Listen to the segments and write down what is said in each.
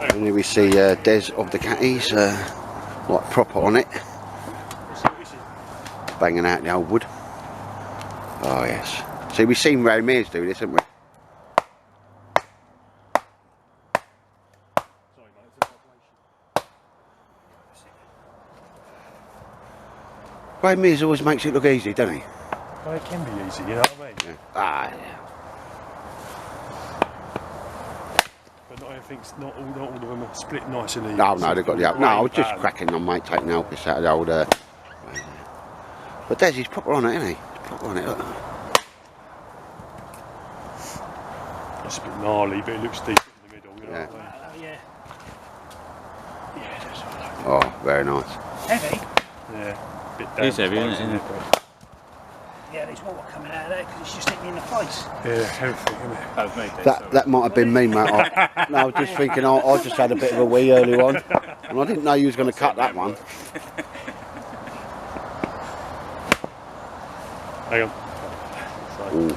And here we see Des of the Catties, like proper on it, banging out the old wood. Oh yes. See, we've seen Ray Mears do this, haven't we? Ray Mears always makes it look easy, doesn't he? Well, it can be easy, you know what I mean? Yeah. Ah, yeah. But not everything's, not all of them are split nice and easy. No, they've got the up. No, I was just cracking on, mate, taking the Alpus out of the old. But Des, he's proper on it, isn't he? He's proper on it. Look. It's a bit gnarly, but it looks decent in the middle, you know what I mean? Yeah. Yeah, that's all right. Oh, very nice. Heavy? Yeah. Bit It's heavy, isn't it? Yeah, there's water coming out of there because it's just hitting me in the face. Yeah, everything, isn't it? That was me, Des, That might have been me, mate. I was just thinking, I just had a bit of a wee early on, and I didn't know you was going to cut that one. Hang on. Ooh.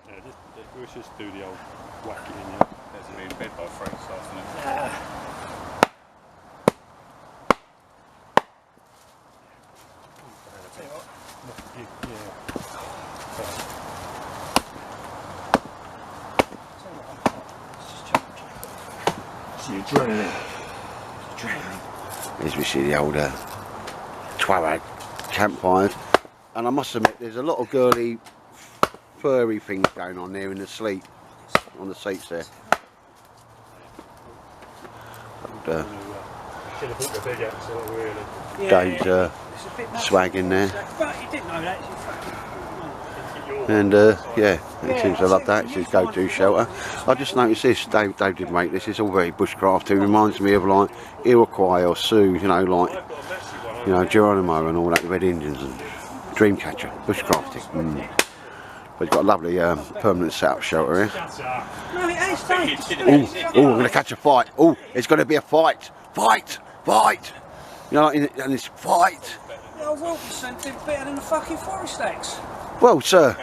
Yeah, let's just do the old whacking in here. There's me in bed by 3 this afternoon. As we see the old tightwad campfires, and I must admit there's a lot of girly furry things going on there in the sleep, on the seats there. And, Should have put the big axle, really. Dave's swag in there. But you didn't know that. And yeah, it seems to love that. It's his go-to shelter. I just noticed this. Dave did make this. It's all very bushcrafty. It reminds me of like Iroquois or Sioux. You know, like Geronimo and all that, the Red Indians and Dreamcatcher. Bushcrafting. But it's got a lovely permanent setup shelter here. No, it is, Dave. Oh, we're going to catch a fight. Oh, it's going to be a fight. Fight. You know, and it's fight. The old Wilkinson did better than the fucking Forest Axe. Well, sir.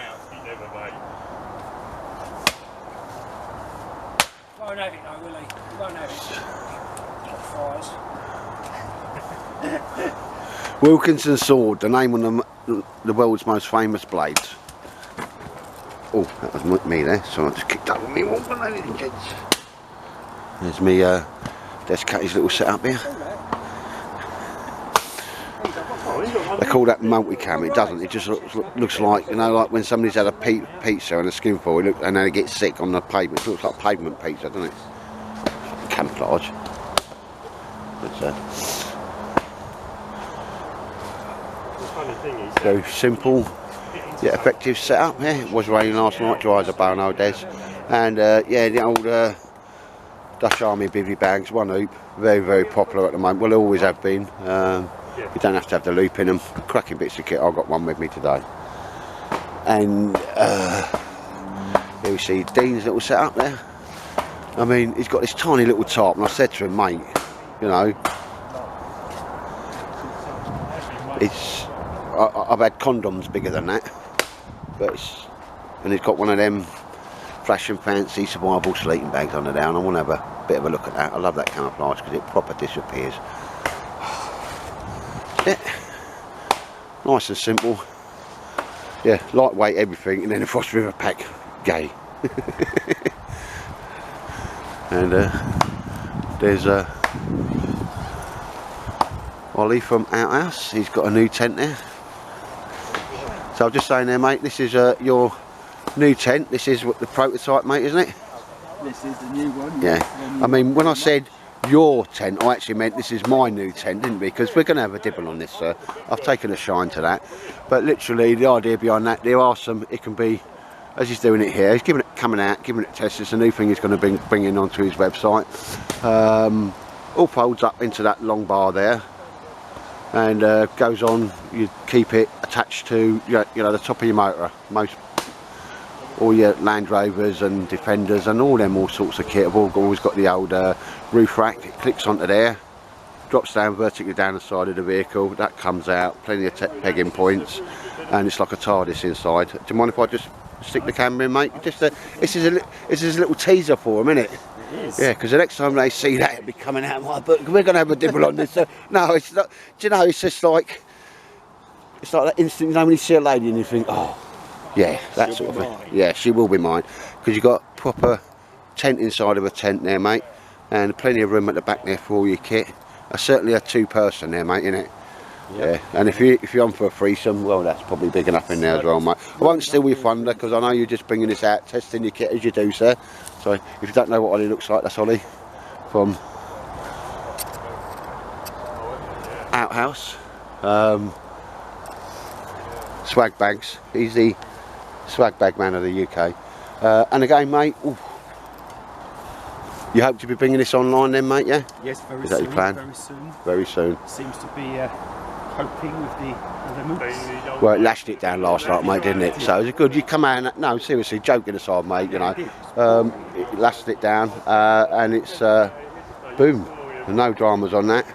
Won't have it though, will he? He won't have it. Hot fires. Wilkinson sword, the name on the world's most famous blades. Oh, that was me there. So I just kicked up with me walking, ladies and gents. There's me, there's Catty's little setup here. They call that multicam. It doesn't. It just looks like, you know, like when somebody's had a pizza and a skinful, and then they get sick on the pavement. It looks like pavement pizza, doesn't it? Camouflage. But, very simple yet effective setup. Yeah, it was raining last night. Dry as a bone, old Des. And yeah, the old Dutch Army bivvy bags, one hoop, very popular at the moment. Well, always have been. You don't have to have the loop in them. Cracking bits of kit. I've got one with me today. And here we see Dean's little setup there. I mean, he's got this tiny little top, and I said to him, mate, you know, it's. I've had condoms bigger than that, but and he's got one of them flash and fancy survival sleeping bags on the down. I want to have a bit of a look at that. I love that camouflage because it proper disappears. Yeah, nice and simple. Yeah, lightweight everything, and then a Frost River pack, gay. And there's Ollie from Outhouse. He's got a new tent there. So I'm just saying there, mate, this is your new tent. This is what the prototype, mate, isn't it? This is the new one. Yeah. I mean, when I said your tent, I actually meant this is my new tent, didn't we? Because we're going to have a dibble on this, sir. I've taken a shine to that. But literally, the idea behind that, there are some, it can be, as he's doing it here, he's giving it, coming out, giving it a test. It's a new thing he's going to bring in onto his website. All folds up into that long bar there. And goes on, you keep it attached to you know, the top of your motor. All your Land Rovers and Defenders and all them all sorts of kit have always got the old roof rack. It clicks onto there, drops down vertically down the side of the vehicle. That comes out, plenty of pegging points, and it's like a TARDIS inside. Do you mind if I just Stick the camera in, mate. This is a little teaser for them, isn't it? It is. Yeah, because the next time they see that, it'll be coming out of my book. We're going to have a dibble on this. No, it's not. Do you know, it's just like, it's like that instant, you know, when you see a lady and you think, oh, yeah, that sort of thing. Yeah, she will be mine. Because you've got proper tent inside of a tent there, mate. And plenty of room at the back there for all your kit. Certainly a 2-person there, mate, innit? Yeah, and if you're on for a threesome, well, that's probably big enough in there as well, mate. I won't steal your thunder because I know you're just bringing this out, testing your kit as you do, sir. So if you don't know what Ollie looks like, that's Ollie from Outhouse. Swag bags. He's the swag bag man of the UK. And again, mate, ooh, you hope to be bringing this online then, mate, yeah? Yes, very Is that soon. your plan? Very soon. Very soon. Seems to be coping with the moods. Well, it lashed it down last night, mate, didn't it? So it was good. You come out and, no, seriously, joking aside, mate, you know, it lashed it down, and it's boom, no dramas on that.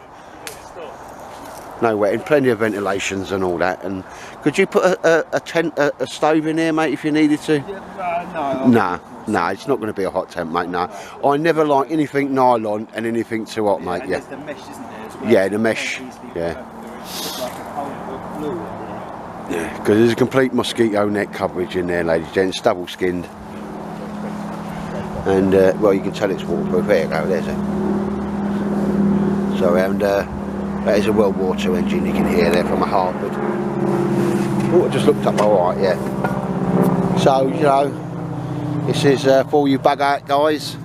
No wetting, plenty of ventilations and all that. And could you put a tent, a stove in there, mate, if you needed to? No. No, it's not going to be a hot tent, mate. No, I never like anything nylon and anything too hot, mate. Yeah. There's the mesh, isn't there? As well? Yeah, the mesh. Yeah. Yeah, because there's a complete mosquito net coverage in there, ladies and gents, double skinned. And well, you can tell it's waterproof. There you go, there's it. So, and that is a World War II engine you can hear there from a Hartford. Oh, I just looked up alright, yeah. So, you know, this is for all you bug out guys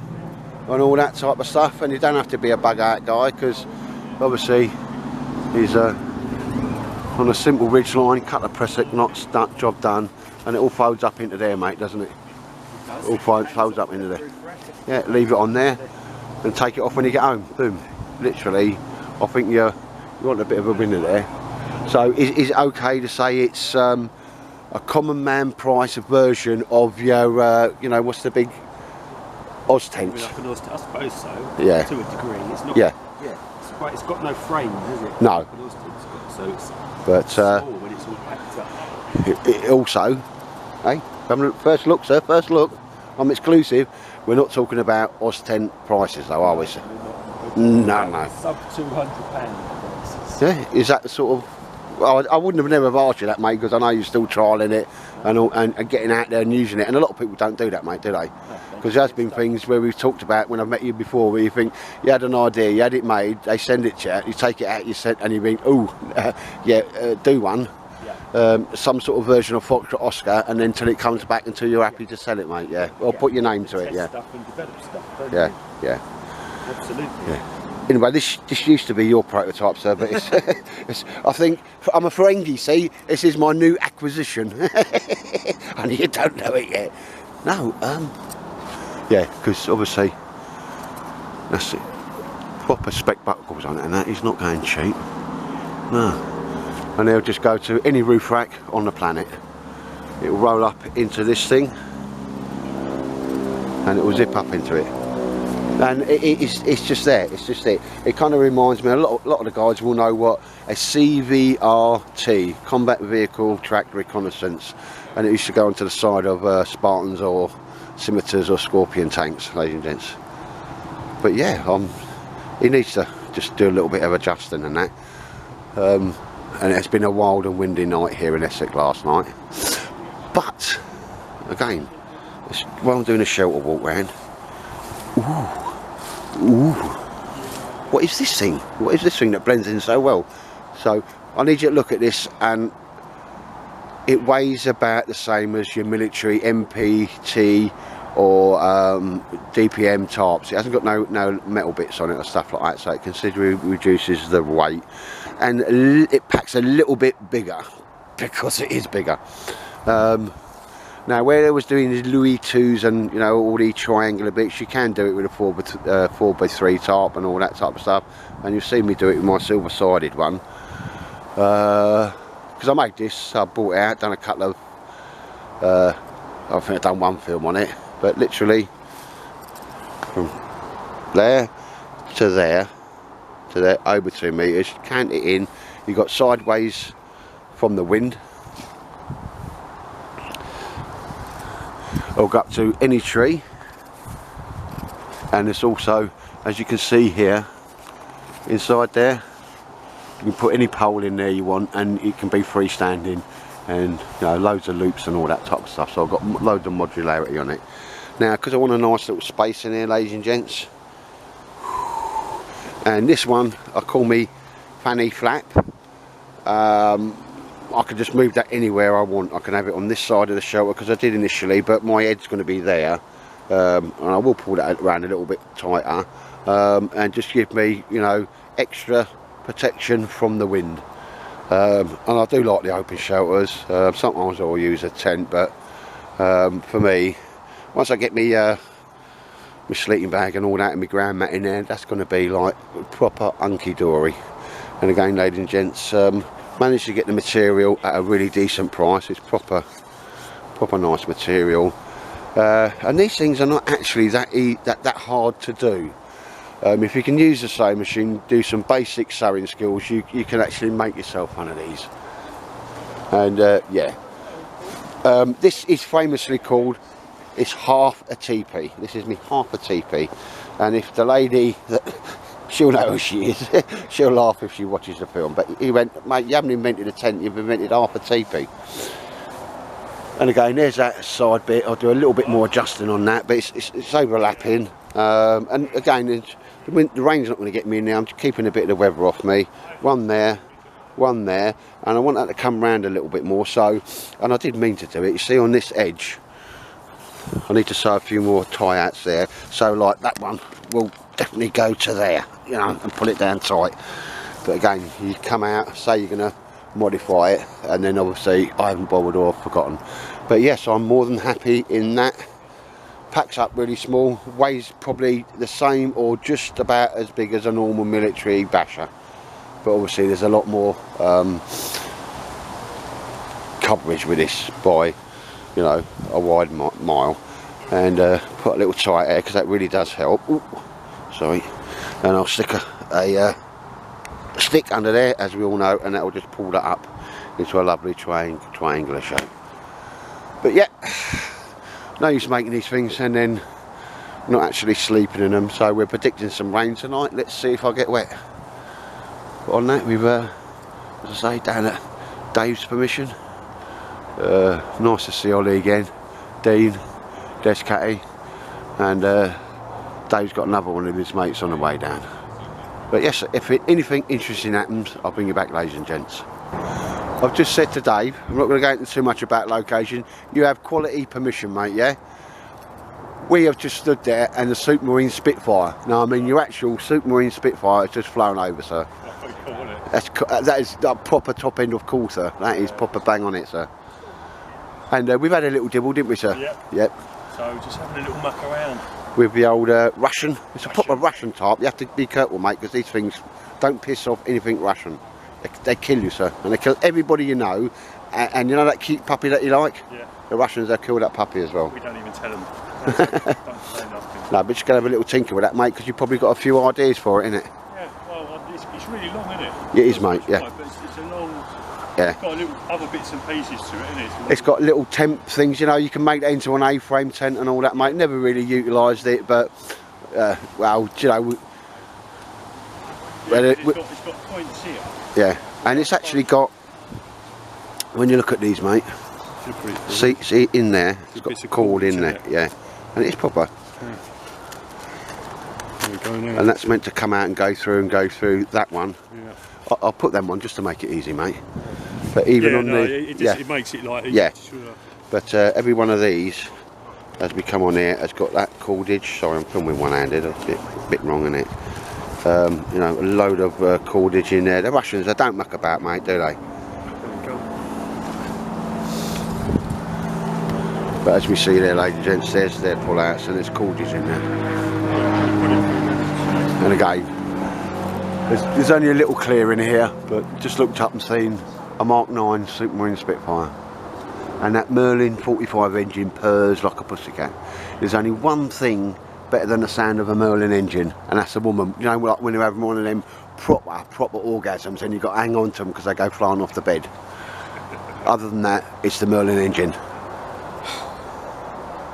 and all that type of stuff, and you don't have to be a bug out guy because obviously he's on a simple ridge line, cut the pressure knots, job done, and it all folds up into there, mate, doesn't it? It all folds up into there. Yeah, leave it on there and take it off when you get home. Boom. Literally, I think you want a bit of a winner there. So is it okay to say it's a common man price version of your, you know, what's the big Oz tents? Like an Oz tent, I suppose so. Yeah. To a degree. It's not. Yeah. Yeah. It's got no frame, has it? No. Like an Oz tent's got, so it's But small when it's all packed up. it also, hey, first look, sir. First look. I'm exclusive. We're not talking about Oz tent prices, though, are we, sir? No. Sub £200 prices. Yeah. Is that the sort of? Well, I wouldn't have never asked you that, mate, because I know you're still trialling it and getting out there and using it. And a lot of people don't do that, mate, do they? Because there's been things where we've talked about when I've met you before, where you think you had an idea, you had it made, they send it to you, you take it out, and you think, oh, do one. Some sort of version of Foxtrot Oscar, and then till it comes back until you're happy to sell it, mate. Yeah. Or put your name to it. Yeah. Stuff and develop stuff, don't Yeah. you? Yeah. Absolutely. Yeah. Anyway, this used to be your prototype, sir, but it's I think I'm a Ferengi. See, this is my new acquisition, and you don't know it yet. No, yeah, because obviously that's it. Proper spec buckles on it, and that is not going cheap. No, and they'll just go to any roof rack on the planet. It will roll up into this thing, and it will zip up into it. And it's just there, it's just it. It kind of reminds me, a lot of the guys will know what a CVRT, Combat Vehicle Tracked Reconnaissance, and it used to go onto the side of Spartans or Scimitars or Scorpion tanks, ladies and gents. But yeah, he needs to just do a little bit of adjusting and that. And it's been a wild and windy night here in Essex last night. But, again, while I'm doing a shelter walk round, ooh, what is this thing? What is this thing that blends in so well? So I need you to look at this, and it weighs about the same as your military MPT or DPM tarps. It hasn't got no metal bits on it or stuff like that, so it considerably reduces the weight, and it packs a little bit bigger because it is bigger. Now, where I was doing the Louis IIs and, you know, all the triangular bits, you can do it with a 4x3 tarp and all that type of stuff. And you'll see me do it with my silver-sided one. Because I made this, I bought it out, done a couple of, I think I've done one film on it. But literally, from there, over 2 metres, cant it in. You got sideways from the wind. It'll go up to any tree, and it's also, as you can see here, inside there, you can put any pole in there you want, and it can be freestanding, and you know, loads of loops and all that type of stuff. So I've got loads of modularity on it. Now, because I want a nice little space in here, ladies and gents, and this one I call me fanny flap. I can just move that anywhere I want. I can have it on this side of the shelter, because I did initially, but my head's going to be there, and I will pull that around a little bit tighter, and just give me, you know, extra protection from the wind. And I do like the open shelters. Sometimes I'll use a tent, but for me, once I get me my sleeping bag and all that and my ground mat in there, that's going to be like proper hunky-dory. And again, ladies and gents, managed to get the material at a really decent price. It's proper nice material, and these things are not actually that hard to do. If you can use the sewing machine, do some basic sewing skills, you can actually make yourself one of these. And yeah, this is famously called, it's half a teepee. This is me half a teepee, and if the lady she'll know who she is. She'll laugh if she watches the film. But he went, mate, you haven't invented a tent, you've invented half a teepee. And again, there's that side bit. I'll do a little bit more adjusting on that, but it's overlapping. And again, the rain's not going to get me in there. I'm just keeping a bit of the weather off me. One there, and I want that to come round a little bit more. So, and I did mean to do it. You see, on this edge, I need to sew a few more tie-outs there. So, like that one will definitely go to there, you know, and pull it down tight. But again, you come out, say you're going to modify it, and then obviously I haven't bothered or forgotten. But yes, I'm more than happy in that. Packs up really small, weighs probably the same or just about as big as a normal military basher, but obviously there's a lot more coverage with this by, you know, a wide mile. And put a little tie there, because that really does help. Ooh, sorry. And I'll stick a stick under there, as we all know, and that will just pull that up into a lovely triangular shape. But yeah, no use making these things and then not actually sleeping in them. So we're predicting some rain tonight. Let's see if I get wet. But on that, we've as I say, down at Dave's permission. Nice to see Ollie again, Dean, Descatty, and Dave's got another one of his mates on the way down. But yes, if anything interesting happens, I'll bring you back, ladies and gents. I've just said to Dave, I'm not going to go into too much about location. You have quality permission, mate, yeah? We have just stood there and the Supermarine Spitfire. Now, I mean, your actual Supermarine Spitfire has just flown over, sir. That is a proper top end of call, sir. That is proper bang on it, sir. And we've had a little dibble, didn't we, sir? Yep. Yep. So just having a little muck around. With the old Russian. It's a proper Russian type. You have to be careful, mate, because these things don't piss off anything Russian. They kill you, sir. And they kill everybody you know. And you know that cute puppy that you like? Yeah. The Russians, they'll kill that puppy as well. We don't even tell them. Don't say nothing. No, but just going to have a little tinker with that, mate, because you've probably got a few ideas for it, innit? Yeah, well, it's really long, isn't it? It is, mate, yeah. Right, but it's a long... Yeah. It's got a little other bits and pieces to it, isn't it? It's got little tent things, you know, you can make that into an A-frame tent and all that, mate. Never really utilised it, but, well, you know... It's got points here. Yeah, and it's actually got, when you look at these, mate, see in there, it's got cord in there, yeah, and it's proper. And that's meant to come out and go through that one. Yeah. I'll put them on just to make it easy, mate. But even on it makes it like easy. Yeah. But every one of these, as we come on here, has got that cordage. Sorry, I'm filming one-handed. That's a bit wrong, isn't it? You know, a load of cordage in there. The Russians, they don't muck about, mate, do they? But as we see there, ladies and gents, there's their pull-outs and there's cordage in there. And again, there's only a little clear in here, but just looked up and seen a Mark 9 Supermarine Spitfire. And that Merlin 45 engine purrs like a pussycat. There's only one thing better than the sound of a Merlin engine, and that's a woman. You know, like when you have one of them proper orgasms and you've got to hang on to them because they go flying off the bed. Other than that, it's the Merlin engine.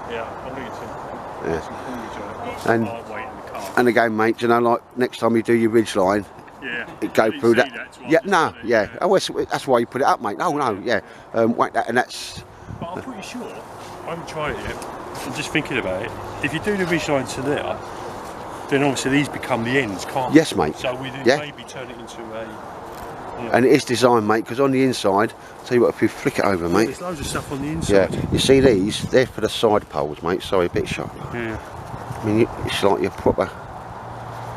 Yeah, Yeah, I'm going to Yeah. some haulage on it. And- Lightweight in the car. And again, mate, you know, like next time you do your ridge line, Yeah. it go You through see that. twice, Yeah, isn't no, it? yeah. Oh, that's why you put it up, mate. No, no, yeah. Whack that, and that's. But I'm pretty sure, I haven't tried it yet, I'm just thinking about it, if you do the ridge line to there, then obviously these become the ends, can't they? Yes, mate. So we then Yeah. maybe turn it into a... And it is designed, mate, because on the inside, tell you what, if you flick it over, mate. There's loads of stuff on the Yeah, inside. you see these? They're for the side poles, mate. Sorry, a bit sharp. Yeah. I mean, it's like your proper.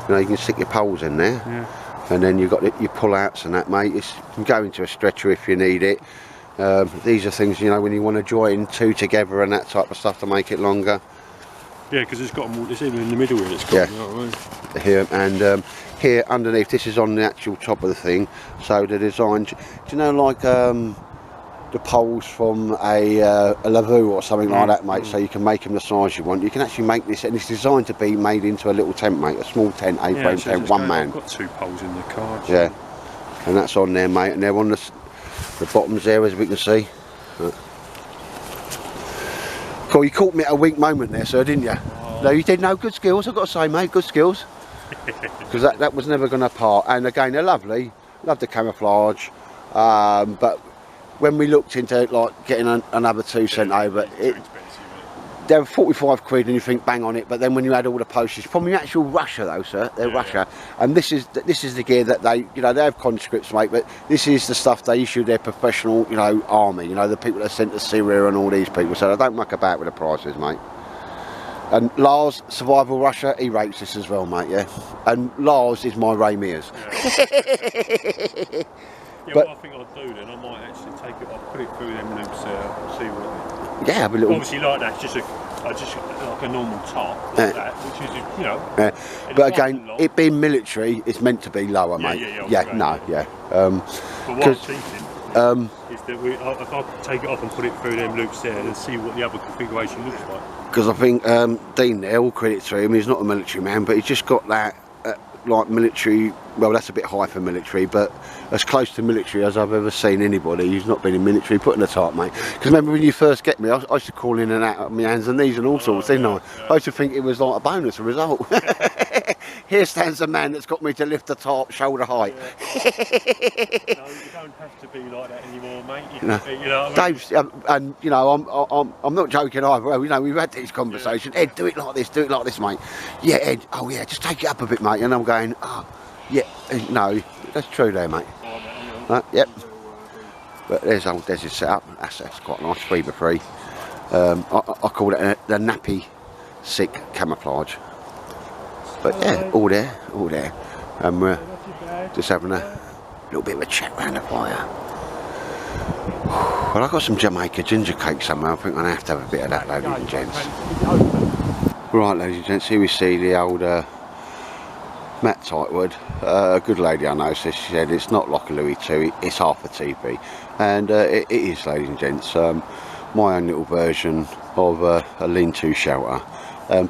You know, you can stick your poles in there, Yeah. and then you've got your pull-outs and that, mate. You can go into a stretcher if you need it. These are things, you know, when you want to join two together and that type of stuff to make it longer. Yeah, because it's got them, it's even in the middle here, it's got Yeah. them, you know what I mean? Here and here underneath, this is on the actual top of the thing. So the design, do you know, like the poles from a lavoo or something like that, mate? So you can make them the size you want. You can actually make this, and it's designed to be made into a little tent, mate, a small tent, A-frame Yeah, so tent, it's one going- man. I've got 2 poles in the car. Yeah, and that's on there, mate, and they're on the bottoms there, as we can see. Cool, you caught me at a weak moment there, sir, didn't you? Oh. No, you did. No, good skills, I've got to say, mate, good skills. Because that was never going to part. And again, they're lovely, love the camouflage. But when we looked into like getting another 2 sent over, they're 45 quid and you think bang on it, but then when you add all the postage from the actual Russia though, sir, they're Russia, and this is the gear that they, you know, they have conscripts, mate, but this is the stuff they issue their professional, you know, army, you know, the people that are sent to Syria and all these people, so they don't muck about with the prices, mate. And Lars, Survival Russia, he rates this as well, mate, yeah. And Lars is my Ray Mears. Yeah, But- what I think I'll do then, I might actually take it off, put it through them loops there, see what Yeah, have a little. obviously like that, just like a normal top, like that, which is, you know. Yeah. it's But nice again, and long. it being military, it's meant to be lower, Yeah, mate. yeah, okay, no, yeah. yeah. But what I'm 'cause, thinking is that if I take it off and put it through them loops there and see what the other configuration looks like. Because I think Dean there, all credit to him, he's not a military man, but he's just got that like military, well, that's a bit high for military, but as close to military as I've ever seen anybody who's not been in military putting the top, mate. Because remember when you first get me, I used to call in and out of my hands and knees and all sorts, didn't I? I used to think it was like a bonus, a result. Here stands a man that's got me to lift the top shoulder height. No, you don't have to be like that anymore, mate. You can be, you know what I mean? Dave's, and you know, I'm not joking either. Well, you know, we've had these conversations. Ed, do it like this, mate. Yeah, Ed. Oh yeah, just take it up a bit, mate. And I'm going, oh, yeah, no, that's true there, mate. Yep. But there's old Des's setup. That's quite nice, 3x3. I call it the nappy sick camouflage. But yeah, all there. And we're just having a little bit of a chat around the fire. Well, I've got some Jamaica ginger cake somewhere. I think I'm going to have a bit of that, ladies and gents. Right, ladies and gents, here we see the old Matt Tightwad. A good lady I know says, she said it's not like a Louis II, it's half a TP. And it is, ladies and gents, my own little version of a lean-to shelter.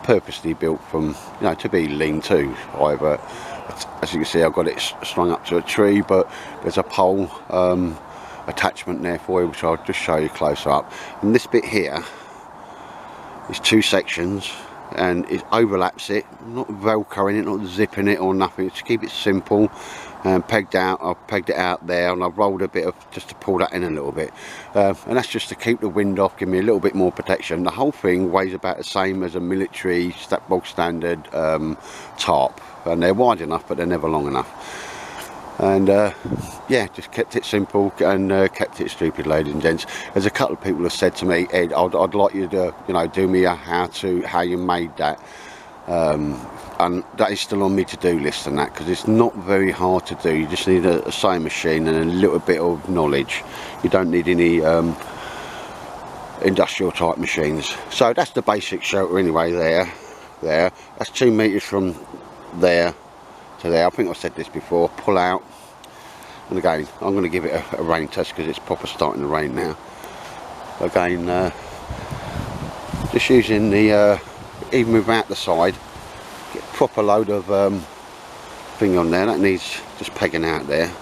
Purposely built from, you know, to be lean-to. However, as you can see, I've got it strung up to a tree, but there's a pole attachment there for you, which I'll just show you closer up. And this bit here is 2 sections, and it overlaps it, not velcroing it, not zipping it or nothing, to keep it simple. And pegged out, I've pegged it out there, and I've rolled a bit of, just to pull that in a little bit, and that's just to keep the wind off, give me a little bit more protection. The whole thing weighs about the same as a military bog standard tarp, and they're wide enough but they're never long enough. And yeah, just kept it simple and kept it stupid, ladies and gents. There's a couple of people have said to me, Ed, I'd like you to, you know, do me a how you made that. And that is still on my to-do list and that, because it's not very hard to do. You just need a sewing machine and a little bit of knowledge. You don't need any industrial type machines. So that's the basic shelter anyway. There, that's 2 meters from there to there. I think I've said this before. Pull out, and again I'm going to give it a rain test because it's proper starting to rain now. Again, just using the even without the side, get a proper load of thing on there. That needs just pegging out there,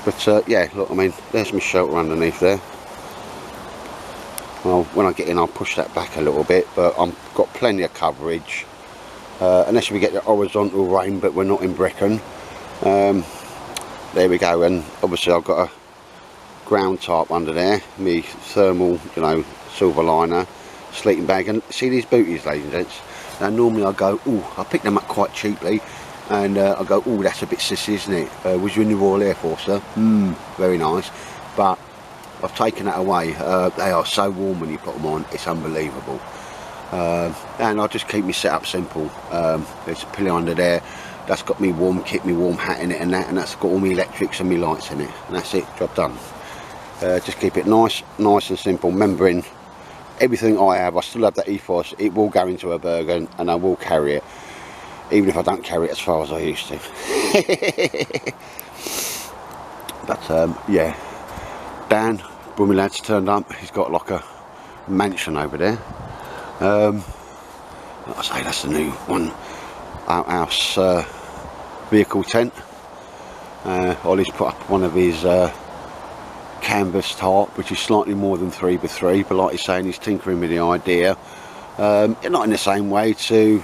but yeah, look, I mean, there's my shelter underneath there. Well, when I get in, I'll push that back a little bit, but I've got plenty of coverage. Unless we get the horizontal rain, but we're not in Brecon. There we go, and obviously I've got a ground tarp under there, me thermal, you know, silver liner, sleeping bag, and see these booties, ladies and gents. Now normally I go, oh, I pick them up quite cheaply, and I go, oh, that's a bit sissy, isn't it? Was you in the Royal Air Force, sir? Very nice. But I've taken that away. They are so warm when you put them on, it's unbelievable. And I just keep my setup simple. There's a pillow under there, that's got me warm kit, me warm hat in it, and that's got all my electrics and my lights in it, and that's it, job done. Just keep it nice and simple, remembering everything I have, I still have that ethos. It will go into a Bergen, and I will carry it, even if I don't carry it as far as I used to. But yeah, Dan, Brummy Lad's turned up. He's got like a mansion over there. Like I say, that's the new one outhouse vehicle tent. Ollie's put up one of his canvas tarp, which is slightly more than 3x3, but like he's saying, he's tinkering with the idea, not in the same way, to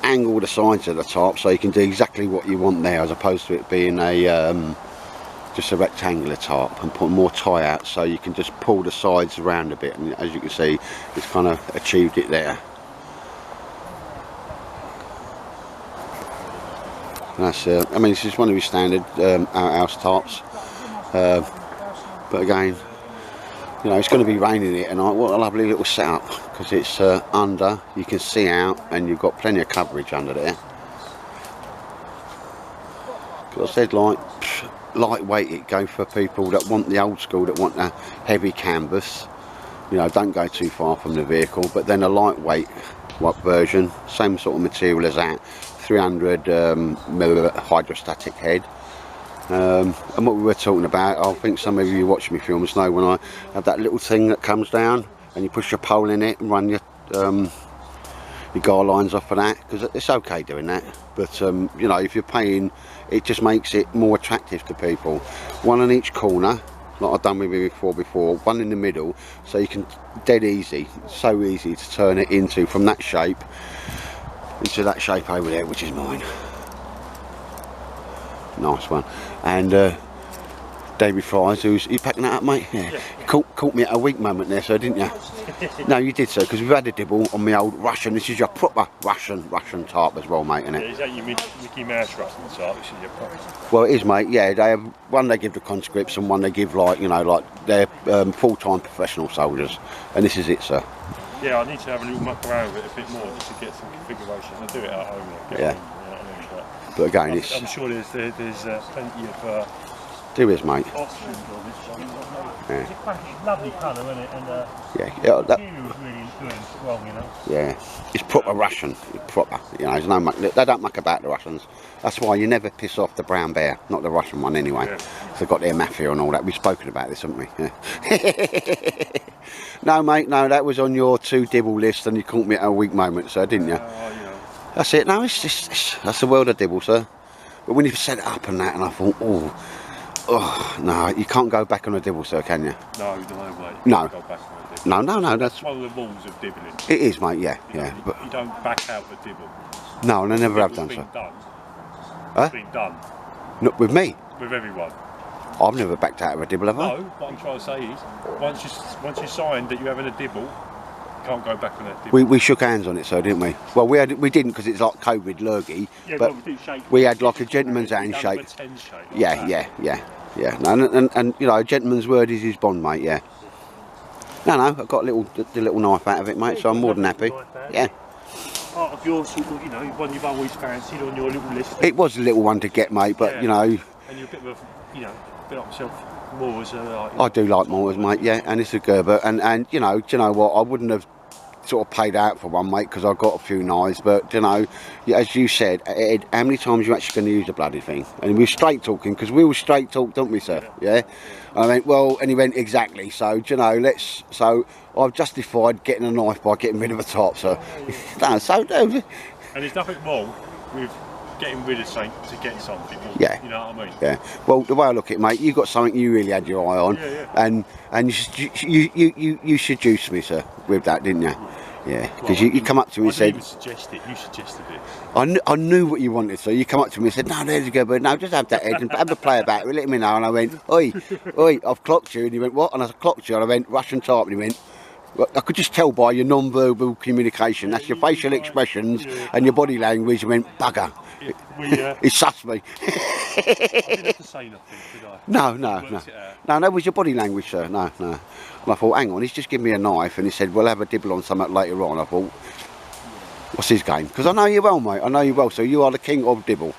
angle the sides of the tarp so you can do exactly what you want there, as opposed to it being a just a rectangular tarp, and put more tie out so you can just pull the sides around a bit, and as you can see, it's kind of achieved it there. And that's I mean, it's just one of his standard outhouse tarps, but again, you know, it's going to be raining here tonight. What a lovely little setup, because it's under, you can see out, and you've got plenty of coverage under there. Because I said, like, lightweight it, go for people that want the old school, that want the heavy canvas, you know, don't go too far from the vehicle. But then a lightweight version, same sort of material as that, 300 mm hydrostatic head. And what we were talking about, I think some of you who watch me films know when I have that little thing that comes down and you push your pole in it and run your guy lines off of that, because it's okay doing that, but you know, if you're paying, it just makes it more attractive to people. One on each corner, like I've done with it before, one in the middle, so you can, dead easy, so easy to turn it into, from that shape into that shape over there, which is mine. Nice one. And David Fries, you packing that up, mate? Yeah. You caught me at a weak moment there, sir, didn't you? No, you did, sir, because we've had a dibble on my old Russian. This is your proper Russian tarp as well, mate, isn't it? Yeah, is that your Mickey Mouse Russian tarp? This is your proper. Well, it is, mate. Yeah, they have one they give the conscripts, and one they give, like, you know, like they're full-time professional soldiers, and this is it, sir. Yeah, I need to have a little muck around with it a bit more just to get some configuration. I'll do it at home. Yeah. But again, I'm sure there's plenty of there is, mate. options on this one. Yeah. It's a lovely colour, isn't it? And Yeah, the material's really doing well, you know. yeah, it's proper Russian, proper. You know, there's no muck. They don't muck about, the Russians. That's why you never piss off the brown bear, not the Russian one anyway. Yeah. They've got their mafia and all that. We've spoken about this, haven't we? Yeah. No, mate, no, that was on your 2 dibble list, and you caught me at a weak moment, sir, didn't you? You know. That's it. No, it's just, that's the world of dibble, sir. But when you set it up and that, and I thought, oh, no, you can't go back on a dibble, sir, can you? No, way. No. Go back on a dibble. No, that's It's one of the rules of dibbling. it is, mate. Yeah, You yeah. know, But you don't back out the dibble. no, and I never have It's done, been sir. done. Huh? It's been done Not with me. with everyone. I've never backed out of a dibble, have I? No, what I'm trying to say is, once you signed that you're having a dibble, you can't go back on that dibble. We shook hands on it, sir, didn't we? Well, we didn't, because it's like COVID lurgy, Yeah, but we did shake. we had like a gentleman's We done handshake. pretend shake like Yeah, that. yeah. No, and you know, a gentleman's word is his bond, mate. Yeah. No, I've got the little knife out of it, mate. So I'm more than happy. Yeah. Part of your sort of, you know, one you've always fancied on your little list. It was a little one to get, mate, but Yeah. you know, And you're a bit of a, you know, a bit like myself, more as a. Like, I do like Mortars, mate. Yeah, and it's a Gerber, and you know, do you know what? I wouldn't have sort of paid out for one, mate, because I've got a few knives, but you know, as you said, Ed, how many times are you actually going to use the bloody thing? And we were straight talking, because we were straight talk, don't we, sir? Yeah. I went, well, and he went, exactly. So do you know, so I've justified getting a knife by getting rid of a top. So no, so no. And there's nothing wrong with getting rid of something to get something. Or, Yeah. You know what I mean? Yeah. Well, the way I look at it, mate, you got something you really had your eye on, and you seduced me, sir, with that, didn't you? Yeah. Because you come up to me and said. I didn't even suggest it. You suggested it. I knew what you wanted, so you come up to me and said, "No, there you go, but no, just have that Ed and have a play about it. Let me know." And I went, "Oi, oi, I've clocked you." And he went, "What?" And I clocked you, and I went, "Russian type." And he went, well, I could just tell by your non-verbal communication. That's your facial expressions and your body language. He went, "Bugger." He sussed me. I didn't have to say nothing, did I? No. No, that was your body language, sir. No. And I thought, hang on, he's just given me a knife, and he said, "We'll have a dibble on something later on." I thought, what's his game? Because I know you well, mate. I know you well, so you are the king of dibble.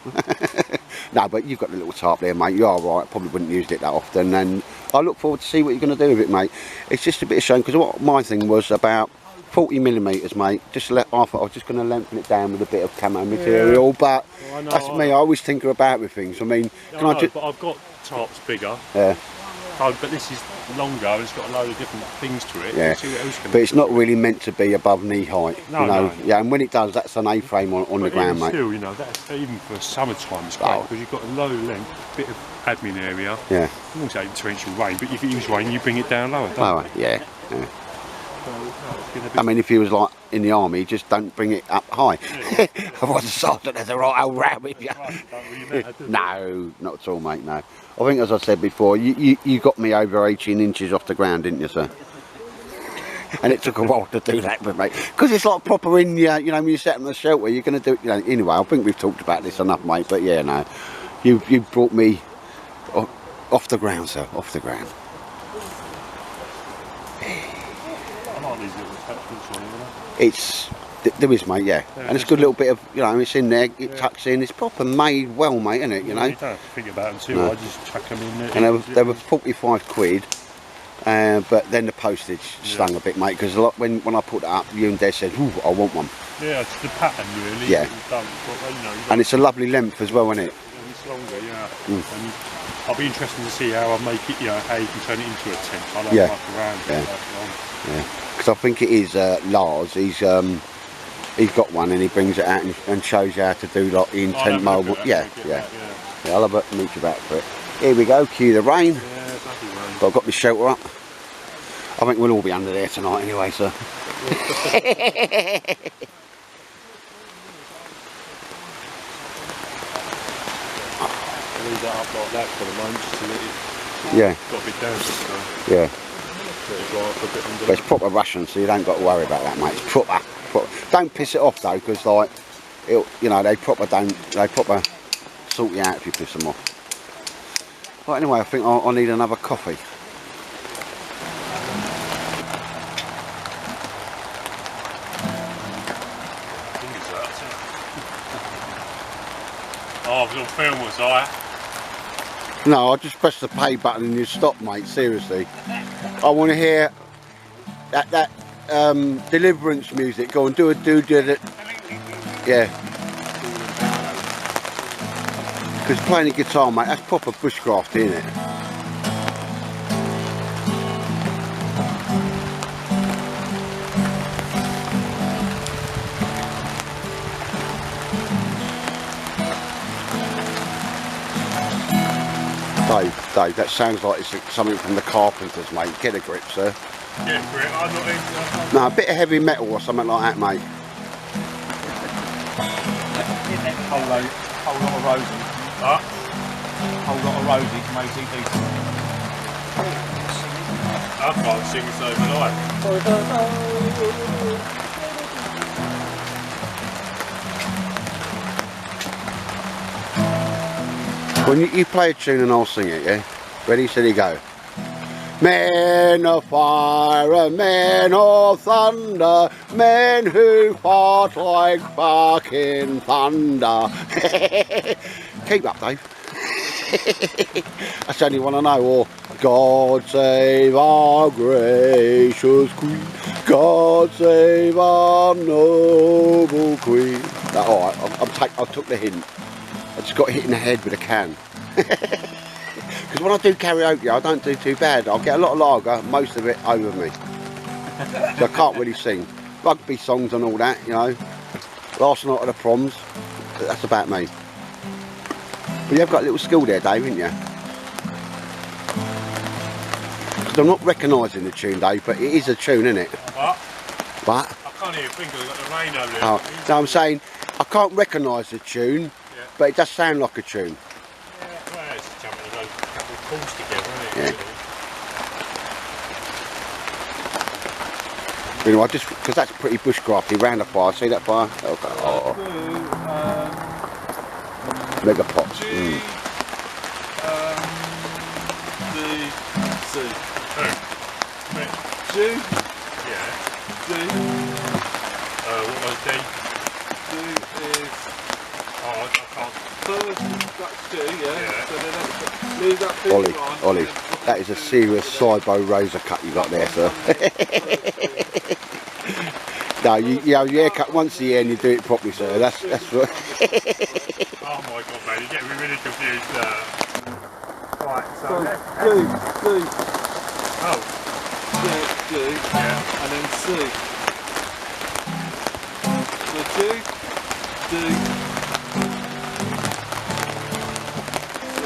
No, but you've got the little tarp there, mate. You are right. Probably wouldn't use it that often, and I look forward to see what you're going to do with it, mate. It's just a bit of shame because what my thing was about 40mm, mate. I thought I was just going to lengthen it down with a bit of camo material, but well, that's me. I always think about with things. I mean, but I've got tarps bigger. Yeah. But this is longer and it's got a load of different things to it. Yeah. See what else but it's not really meant to be above knee height. No, you know? no. Yeah, and when it does, that's an A-frame on the ground, mate. Still, you know, that's even for summertime it's great because you've got a low length, bit of admin area. Yeah. I won't say torrential rain, but you can use rain, you bring it down lower, don't you? Yeah. I mean, if he was like in the army, just don't bring it up high. Yeah. Otherwise, the sergeant has a right old row with you. No, not at all, mate. No. I think, as I said before, you got me over 18 inches off the ground, didn't you, sir? And it took a while to do that with me, because it's like proper in you know, when you set on the shelter, you're going to do it. You know, anyway, I think we've talked about this enough, mate. But yeah, no, you brought me off the ground, sir, off the ground. These little attachments on, There is, mate, yeah. And it's a good little bit of, you know, it's in there, it tucks in, it's proper made well, mate, isn't it, you know? You don't have to think about them too, I just chuck them in there. And they were 45 quid, but then the postage stung a bit, mate, because when I put it up, you and Des said, "Ooh, I want one." Yeah, it's the pattern, really. Yeah. And it's a lovely length as well, isn't it? And it's longer, yeah. And I'll be interested to see how I make it, you know, how you can turn it into a tent. I like muck around it. Yeah. Because I think it is Lars. He's got one and he brings it out and shows you how to do like the intent mobile. Yeah. I'll have a meet you back for it. Here we go. Cue the rain. Yeah, bloody rain. But I've got my shelter up. I think we'll all be under there tonight anyway, so. Leave that up like that for the moment, just to let it. Got a bit down, so. Yeah. But it's proper Russian, so you don't got to worry about that, mate. It's proper. Don't piss it off though, because like, you know, they proper sort you out if you piss them off. Right, anyway, I think I need another coffee. Oh, I was on film, was I? No, I just pressed the play button and you stop, mate. Seriously, I want to hear that deliverance music. Go and do it. Yeah. Because playing the guitar, mate, that's proper bushcraft, isn't it? Dave, that sounds like it's something from the Carpenters, mate. Get a grip, sir. Get a grip, I'm not in. No, a bit of heavy metal or something like that, mate. Whole lot of roses. What? Whole lot of roses makes it decent. I can't sing this overnight. When you play a tune and I'll sing it, yeah? Ready, steady, go. Men of fire and men of thunder, men who fought like fucking thunder. Keep up, Dave. That's the only one I know. Or God save our gracious Queen, God save our noble Queen. All right, I took the hint. I just got hit in the head with a can. Because when I do karaoke, I don't do too bad. I'll get a lot of lager, most of it over me. So I can't really sing. Rugby songs and all that, you know. Last night at the proms, that's about me. But you have got a little skill there, Dave, haven't you? Because I'm not recognising the tune, Dave, but it is a tune, isn't it? What? What? I can't hear a thing because I've got the rain over there. Oh, no, I'm saying I can't recognise the tune, but it does sound like a tune. Yeah, well, it's jumping a couple of calls together, isn't it? Yeah. You know, I just because that's pretty bushcrafty round the fire. See that fire? Oh, mega pots. C. G. Yeah. D. What was D? D is Oh, I can't. first. That's G, yeah. Yeah. So then leave that finger Ollie, on. Ollie, that is a serious Cybo razor cut you got there, sir. No, you have your hair cut once a year and you do it properly, sir. That's right. Oh my god, man, you're getting me really confused there. Right, so. D. Oh. D. Yeah. And then C. So G. D. C.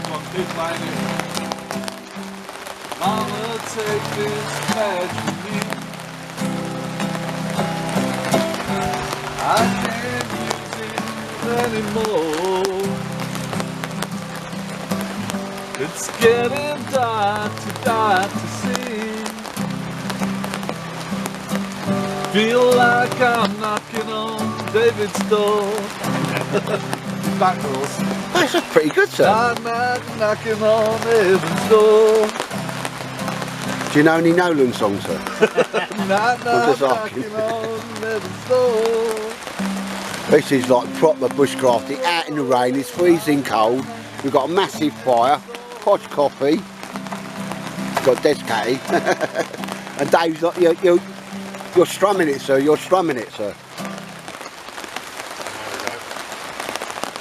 Come on, keep playing it. Mama, take this badge from me. I can't use it anymore. It's getting dark to see. Feel like I'm knocking on David's door. Back rolls. That's pretty good, sir. I'm knocking on heaven's door. Do you know any Nolan songs, sir? Not just knocking asking. on heaven's door. This is like proper bushcrafting, out in the rain, it's freezing cold. We've got a massive fire, hot coffee, got Des Catty, and Dave's like, you're strumming it, sir, you're strumming it, sir.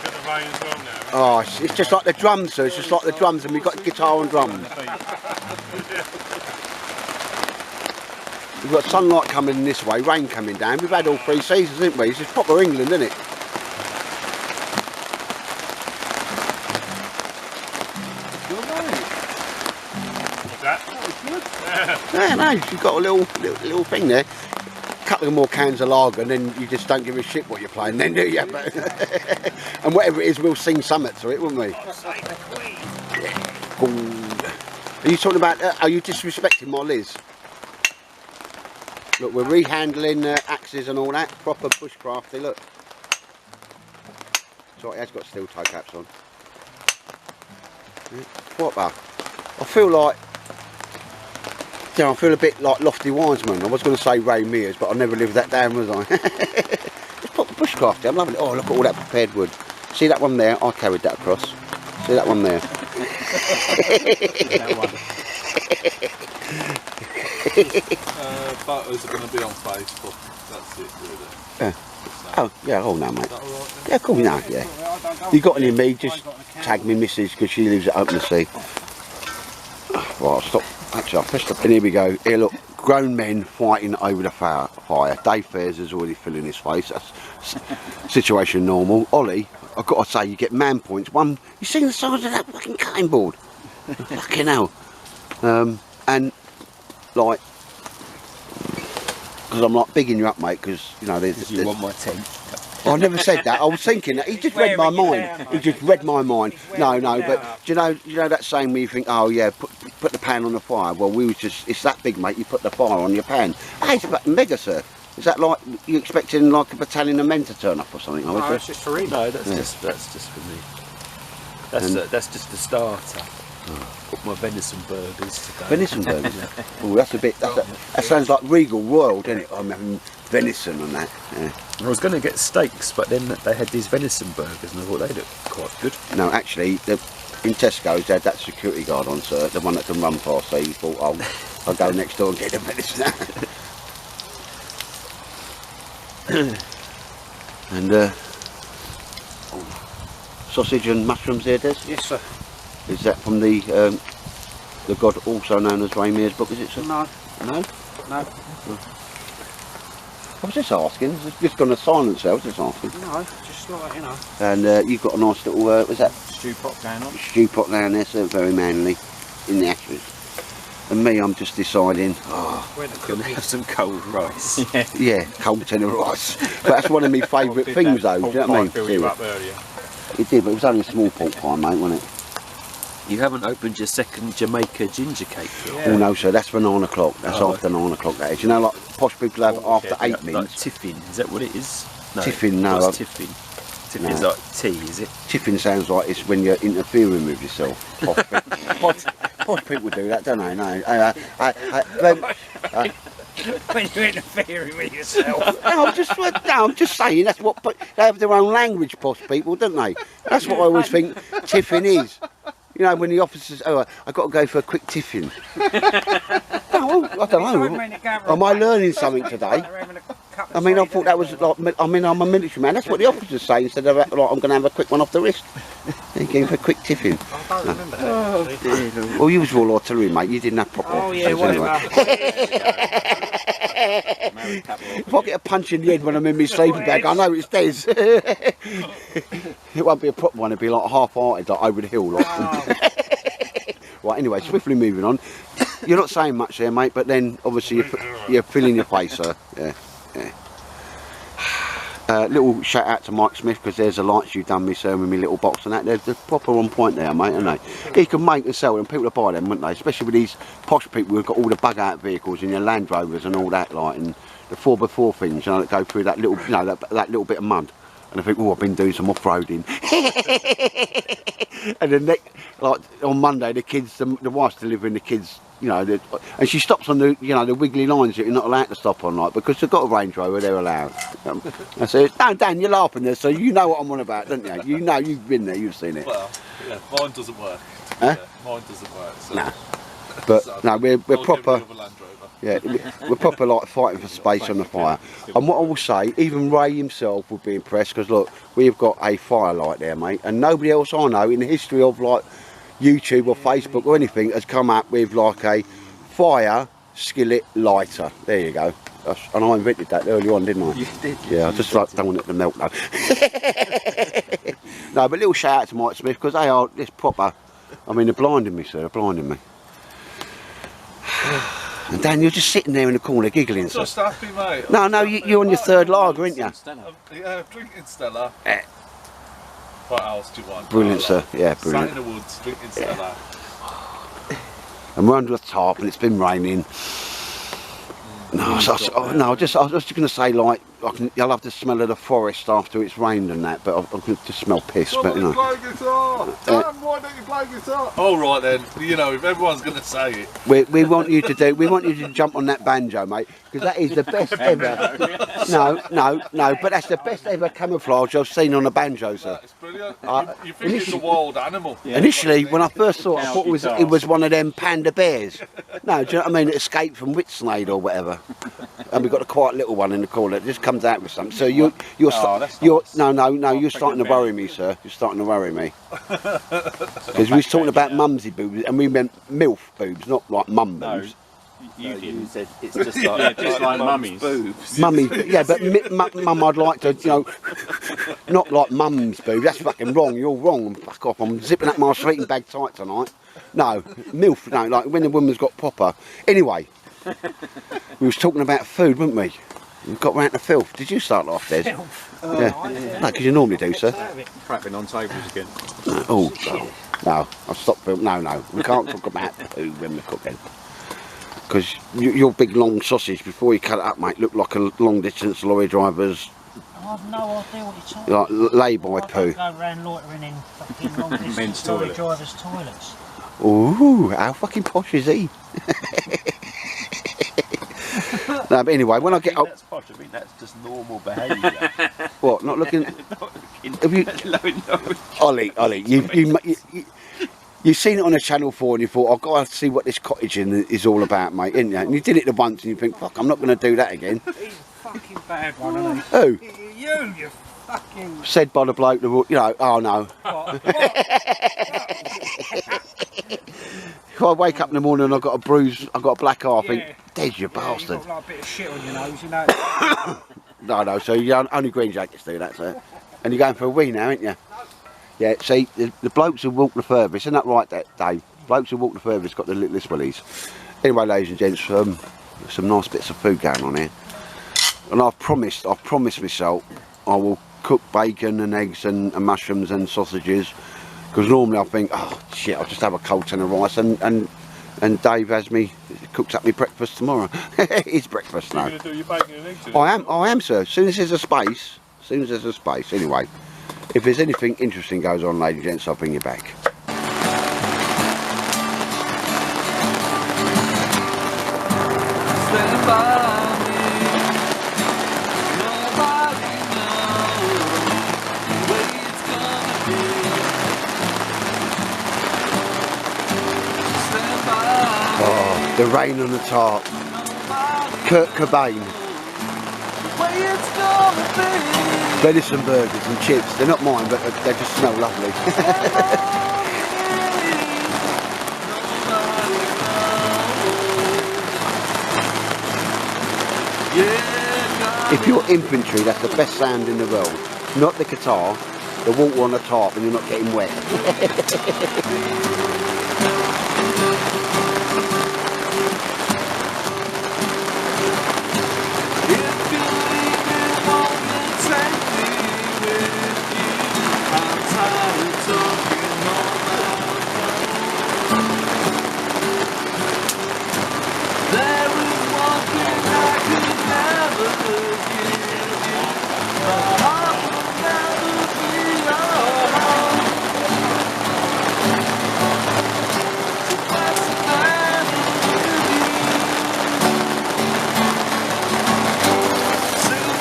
Got the rain as well now. Oh, it's just like the drums, sir, it's just like the drums, and we've got guitar and drums. We've got sunlight coming this way, rain coming down. We've had all 3 seasons, haven't we? It's just proper England, isn't it? Good mate. What's that? Yeah, no, you've got a little thing there. A couple of more cans of lager, and then you just don't give a shit what you're playing, then, do you? But and whatever it is, we'll sing something to it, won't we? Are you talking about? Are you disrespecting my Liz? Look, we're rehandling axes and all that. Proper bushcrafty. Look. So it has got steel toe caps on. What the? I feel like. Yeah, I feel a bit like Lofty Wiseman. I was going to say Ray Mears, but I never lived that down, was I? It's proper bushcrafty. I'm loving it. Oh, look at all that prepared wood. See that one there? I carried that across. See that one there? That one. Photos are going to be on Facebook. That's it, really. Yeah. Oh, yeah, oh no, mate. Is that all right, then? Yeah, cool, no, yeah. You got any of me, just tag me missus, because she lives at Open Sea. Right, I'll stop. Actually, I'll press the... And here we go. Here, look. Grown men fighting over the fire. Dave Fairs is already filling his face. That's situation normal. Ollie, I've got to say, you get man points. One, you seen the size of that fucking cutting board? Fucking hell. And, like... Because I'm like bigging you up, mate, because, you know... You want my tent? I never said that. I was thinking that. He just read my mind. He just read my mind. No, but do you know that saying where you think, oh yeah, put the pan on the fire? Well, we was just, it's that big, mate. You put the fire on your pan. Hey, it's about mega, sir. Is that like you expecting like a battalion of men to turn up or something? No, it's just for me. No, that's just for me. That's just the starter. Put my venison burgers today. Venison burgers. Oh, that's a bit. That sounds like Regal Royal, doesn't it? I'm having venison on that. Yeah. I was going to get steaks, but then they had these venison burgers, and I thought they looked quite good. No, actually, in Tesco's they had that security guard on, sir, the one that can run fast. So you thought, oh, I'll go next door and get the venison. And sausage and mushrooms here, Des? Yes, sir. Is that from the god also known as Ray Mears book, is it, sir? No. No? No. I was just asking. It's just gone to silence there. I was just asking. No, just like, you know. And you've got a nice little, what's that? Stew pot down on. Stew pot down there, so very manly in the ashes. And me, I'm just deciding, Where the Gonna cookie. have some cold rice. yeah, cold tin of rice. But that's one of my favourite things though, do you know what I mean? Fill you up earlier. It did, but it was only a small pot pie, mate, wasn't it? You haven't opened your second Jamaica ginger cake yet. Oh no, sir, that's for 9 o'clock. That's Oh, after 9 o'clock, that is. You know, like posh people have after 8 Like minutes. tiffin, is that what it is? No, Tiffin, no, what's tiffin? Tiffin's No. like tea, is it? Tiffin sounds like it's when you're interfering with yourself. Posh people do that, don't they? No. When you're interfering with yourself. No, I'm just saying that's what they have their own language, posh people, don't they? That's what I always think tiffin is. You know, when the officers, I've got to go for a quick tiffin. No, I don't know. Am I learning something today? I mean, I thought that was like, I mean, I'm a military man. That's what the officers say instead of like, I'm going to have a quick one off the wrist. You're going for a quick tiffin. I don't remember that. Well, you was all artillery, mate. You didn't have proper Oh yeah, officers whatever. If I get a punch in the head when I'm in my sleeping bag, I know it's Des. It won't be a proper one, it'll be like half-hearted, like over the hill. Like. Right, anyway, swiftly moving on. You're not saying much there, mate, but then obviously you're filling your face, sir. Yeah, yeah. Little shout out to Mike Smith, because there's the lights you've done me, sir, with my little box and that. They're proper on point there, mate, aren't they? He can make and sell them, people will buy them, wouldn't they? Especially with these posh people who've got all the bug out vehicles and your Land Rovers and all that, like, and the 4x4 things, you know, that go through that little, you know, that little bit of mud. And I think, oh, I've been doing some off-roading. And then, like, on Monday, the kids, the wife's delivering the kids, you know, and she stops on the, you know, the wiggly lines that you're not allowed to stop on, like, because they've got a Range Rover, they're allowed. I said, no, Dan, you're laughing there, so you know what I'm on about, don't you? You know, you've been there, you've seen it. Well, yeah, mine doesn't work. Huh? Yeah, mine doesn't work. So. Nah. But, So, no, we're I'll give proper... you a Land Rover. Yeah, we're proper like fighting for space on the fire. And what I will say, even Ray himself would be impressed, because look, we've got a firelight there, mate, and nobody else I know in the history of like YouTube or Facebook or anything has come up with like a fire skillet lighter. There you go. And I invented that early on, didn't I? You did. Yeah, I just like don't want it to melt though. No, but little shout out to Mike Smith, because they are this proper. I mean, they're blinding me, sir. They're blinding me. And Dan, you're just sitting there in the corner giggling, sir. Just happy, mate. No, you're on your third lager, aren't you? Yeah, drinking Stella. Eh. What else do you want? Brilliant, sir. Yeah, brilliant. Sat in the woods, drinking Stella. And we're under the tarp and it's been raining. No, I was just going to say, like, you'll have the smell of the forest after it's rained and that, but I can just smell piss. But you know. Play guitar. Dan, why don't you play guitar? All right then. You know, if everyone's going to say it. We want you to jump on that banjo, mate, because that is the best ever. No, but that's the best ever camouflage I've seen on a banjo, sir. It's brilliant. You think it's a wild animal. Yeah. Initially, when I first saw it, I thought it was one of them panda bears. No, do you know what I mean? It escaped from Whitsnade or whatever. And we've got a quiet little one in the corner that just comes out with something. So you're you're starting to worry me, sir. You're starting to worry me. Because we was talking about mumsy boobs, and we meant MILF boobs, not like mum boobs. You said it's just like, just like mummies. boobs. Mummy, yeah, but mum, I'd like to, you know, not like mum's boobs. That's fucking wrong. You're wrong. Fuck off. I'm zipping up my sleeping bag tight tonight. No, MILF. No, like when the woman's got proper. Anyway, we was talking about food, weren't we? We got round to filth. Did you start off, Des? Yeah. No, because you normally do, sir. Crapping on tables again. Oh, no. I've stopped film. No. We can't talk about food when we're cooking. Because your big long sausage, before you cut it up, mate, looked like a long distance lorry driver's I've no idea what you're talking about. like lay-by poo. Go around loitering in fucking long Men's distance lorry toilets. drivers' toilets. Ooh, how fucking posh is he? No, but anyway, when I get up, That's posh. I mean, that's just normal behaviour. what? Not looking. Have you, No. Ollie, you've seen it on the Channel 4 and you thought, I've got to see what this cottaging is all about, mate, didn't you? And you did it once and you think, fuck, I'm not going to do that again. He's a fucking bad one, isn't Who? he? You fucking... Said by the bloke, you know, oh no. What? If I wake up in the morning and I've got a bruise, I've got a black eye, I think, there's your bastard. You've got like a bit of shit on your nose, you know. No, so only green jackets do that, so. And you're going for a wee now, ain't you? Yeah, see, the blokes who walk the furthest, isn't that right, Dave? Blokes who walk the furthest got the littlest willies. Anyway, ladies and gents, some nice bits of food going on here. And I've promised myself I will cook bacon and eggs and mushrooms and sausages. Because normally I think, oh shit, I'll just have a cold tin of rice, and Dave cooks up me breakfast tomorrow. It's breakfast now. You're going to do your bacon and eggs? I am, sir. As soon as there's a space. Anyway, if there's anything interesting goes on, ladies and gents, I'll bring you back. Stand by me. Nobody knows the way it's gonna be. Stand by me. Oh, the rain on the tarp. Kurt Cobain. The way it's gonna be. Venison burgers and chips. They're not mine, but they just smell lovely. If you're infantry, that's the best sound in the world. Not the guitar, the water on the tarp and you're not getting wet.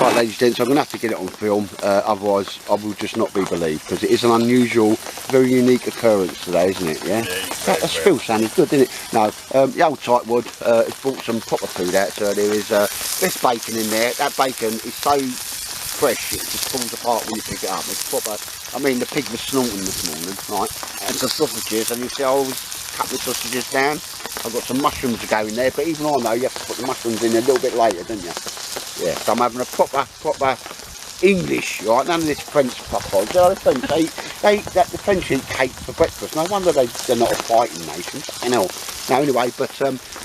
Right, ladies and gents, I'm going to have to get it on film, otherwise I will just not be believed, because it is an unusual, very unique occurrence today, isn't it? Yeah, that still sounded good, didn't it? No, the old tightwad has brought some proper food out, so there is this bacon in there. That bacon is so fresh, it just falls apart when you pick it up. It's proper. I mean, the pig was snorting this morning, right? And some sausages, and you see I always cut the sausages down. I've got some mushrooms to go in there, but even I know you have to put the mushrooms in a little bit later, don't you? Yeah, so I'm having a proper English, right? None of this French stuff. You know, the French, the French eat cake for breakfast. No wonder they're not a fighting nation. You know. No, anyway, but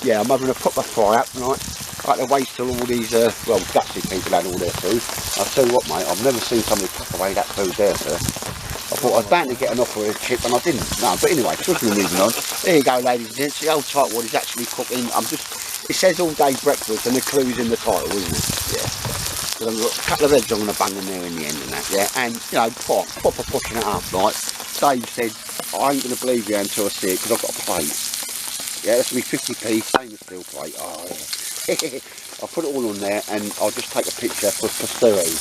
yeah, I'm having a proper fry up, right? Like to waste till all these, well, Dutchy people had all their food. I'll tell you what, mate, I've never seen somebody tuck away that food there, sir. I thought I was bound to get an offer of a chip, and I didn't. No, but anyway, quickly moving on. There you go, ladies and gents. The old tightwad is actually cooking. It says all day breakfast, and the clue's in the title, isn't it? Yeah. So I've got a couple of eggs I'm going to bung in there in the end and that, yeah. And, you know, proper pushing it up, like Dave said, I ain't going to believe you until I see it, because I've got a plate. Yeah, that's going to be 50p, stainless steel plate. Oh, yeah. I'll put it all on there, and I'll just take a picture for posterity.